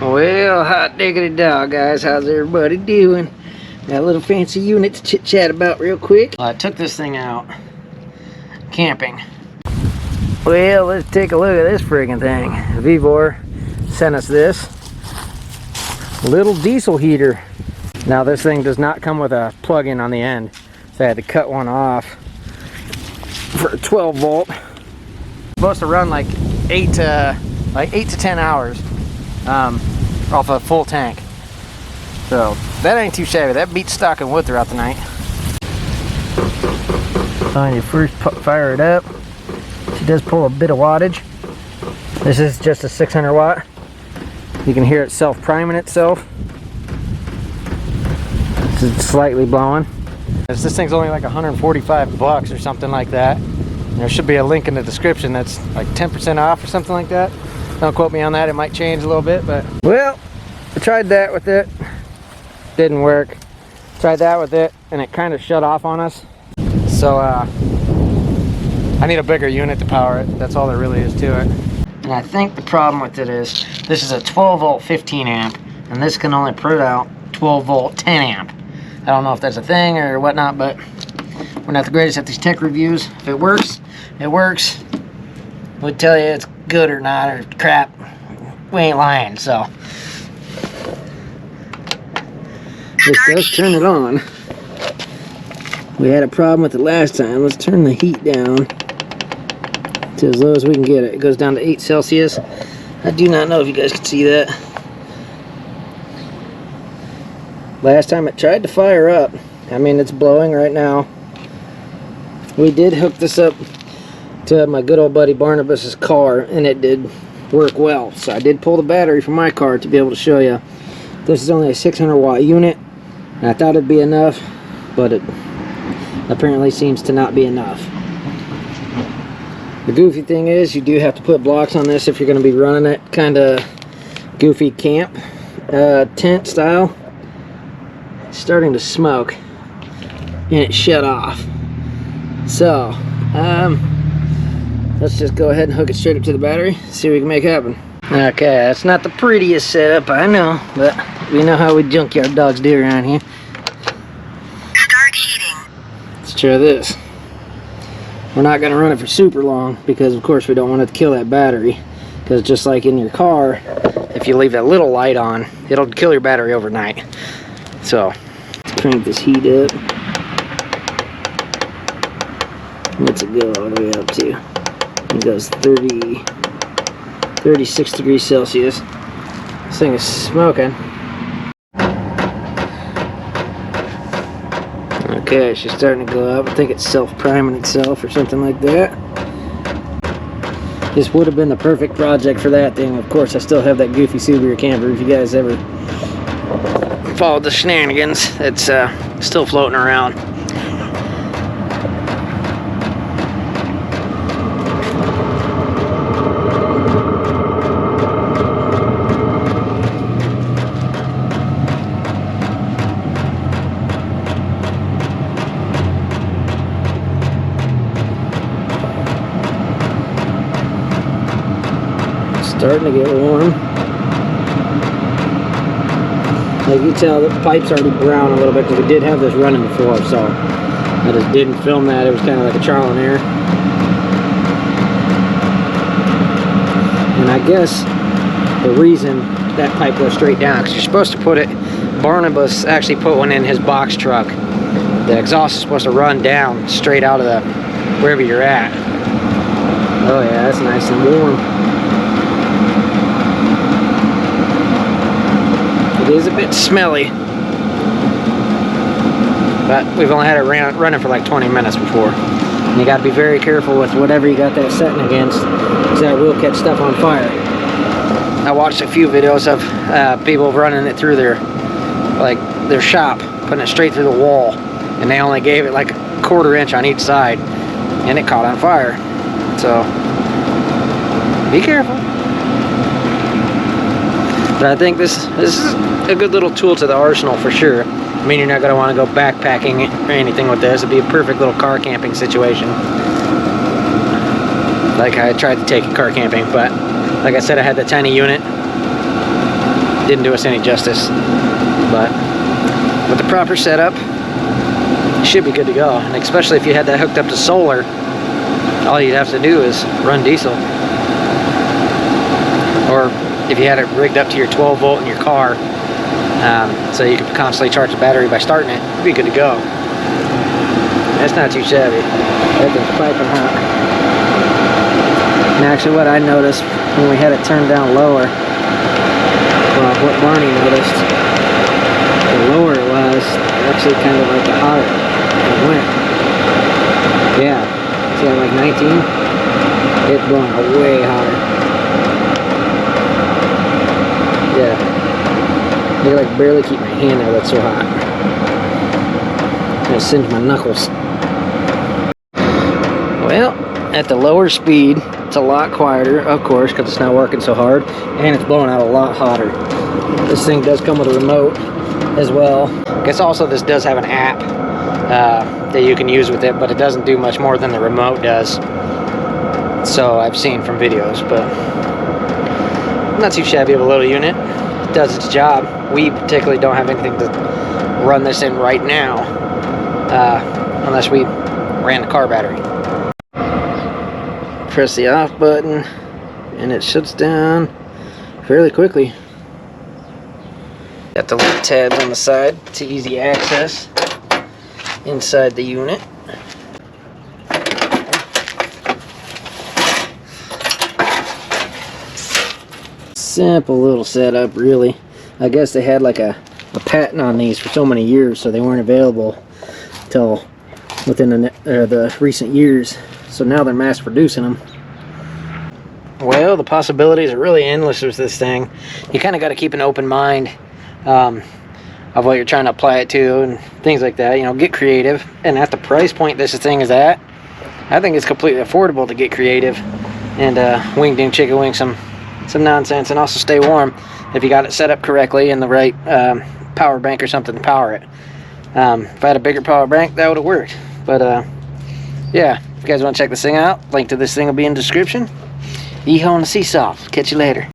Well, hot diggity dog, guys. How's everybody doing? Got a little fancy unit to chit chat about real quick. I took this thing out camping. Well, let's take a look at this friggin' thing. Vevor sent us this little diesel heater. Now this thing does not come with a plug-in on the end, so I had to cut one off for a 12 volt. It's supposed to run like 8 to 10 hours off a full tank. So that ain't too shabby. That beats stock and wood throughout the night. When you first fire it up, she does pull a bit of wattage. This is just a 600 watt. You can hear it self-priming itself. It's slightly blowing. This thing's only like 145 bucks or something like that. There should be a link in the description that's like 10% off or something like that. Don't quote me on that, it might change a little bit, but... Well, I tried that with it. Didn't work. Tried that with it, and it kind of shut off on us. So, I need a bigger unit to power it. That's all there really is to it. And I think the problem with it is, this is a 12 volt 15 amp, and this can only put out 12 volt 10 amp. I don't know if that's a thing or whatnot, but we're not the greatest at these tech reviews. If it works, it works. We'll tell you it's good or not, or crap. We ain't lying, so. This does turn it on. We had a problem with it last time. Let's turn the heat down to as low as we can get it. It goes down to 8 Celsius. I do not know if you guys can see that. Last time it tried to fire up. I mean, it's blowing right now. We did hook this up to my good old buddy Barnabas's car, and it did work well. So I did pull the battery from my car to be able to show you. This is only a 600 watt unit, and I thought it'd be enough, but it apparently seems to not be enough. The goofy thing is, you do have to put blocks on this if you're going to be running it kind of goofy camp tent style. It's starting to smoke, and it shut off. So, let's just go ahead and hook it straight up to the battery, see what we can make happen. Okay, that's not the prettiest setup, I know, but we know how we junkyard dogs do around here. Start heating. Let's try this. We're not going to run it for super long because, of course, we don't want it to kill that battery. Because just like in your car, if you leave that little light on, it'll kill your battery overnight. So, let's crank this heat up. What's it go all the way up to? It goes 36 degrees Celsius. This thing is smoking. Okay, she's starting to go up. I think it's self-priming itself or something like that. This would have been the perfect project for that thing. Of course, I still have that goofy Subaru camper. If you guys ever followed the shenanigans, it's still floating around. Starting to get warm. Like you tell, the pipe's already brown a little bit because we did have this running before, so I just didn't film that. It was kind of like a trial and error. And I guess the reason that pipe goes straight down, because you're supposed to put it, Barnabas actually put one in his box truck. The exhaust is supposed to run down straight out of the wherever you're at. Oh yeah, that's nice and warm. It is a bit smelly, but we've only had it running for like 20 minutes before. And you got to be very careful with whatever you got that setting against, because that will catch stuff on fire. I watched a few videos of people running it through their shop, putting it straight through the wall, and they only gave it like a 1/4 inch on each side, and it caught on fire. So be careful. But I think this is a good little tool to the arsenal for sure. I mean, you're not going to want to go backpacking or anything with this. It'd be a perfect little car camping situation. Like I tried to take it car camping, but like I said, I had the tiny unit. didn't do us any justice. But with the proper setup, you should be good to go. And especially if you had that hooked up to solar, all you'd have to do is run diesel. Or if you had it rigged up to your 12 volt in your car, so you could constantly charge the battery by starting it, you'd be good to go. That's not too shabby. That thing's piping hot. And actually what I noticed when we had it turned down lower, well, what Barney noticed, the lower it was, actually kind of like the hotter it went. Yeah, see at like 19, it's blowing way hotter. Yeah, I can like barely keep my hand there, that's so hot. I'm gonna singe my knuckles. Well, at the lower speed, it's a lot quieter, of course, because it's not working so hard, and it's blowing out a lot hotter. This thing does come with a remote as well. I guess also this does have an app that you can use with it, but it doesn't do much more than the remote does. So I've seen from videos, but not too shabby of a little unit. It does its job. We particularly don't have anything to run this in right now, unless we ran the car battery. Press the off button and it shuts down fairly quickly. Got the little tabs on the side to easy access inside the unit. Simple little setup, really. I guess they had like a patent on these for so many years, so they weren't available until within the recent years. So now they're mass producing them. Well, the possibilities are really endless with this thing. You kind of got to keep an open mind of what you're trying to apply it to and things like that. You know, get creative. And at the price point this thing is at, I think it's completely affordable to get creative and wing ding chicken wing some nonsense, and also stay warm if you got it set up correctly and the right power bank or something to power it. If I had a bigger power bank, that would have worked. But yeah, if you guys want to check this thing out, link to this thing will be in the description. Yeehaw on the seesaw. Catch you later.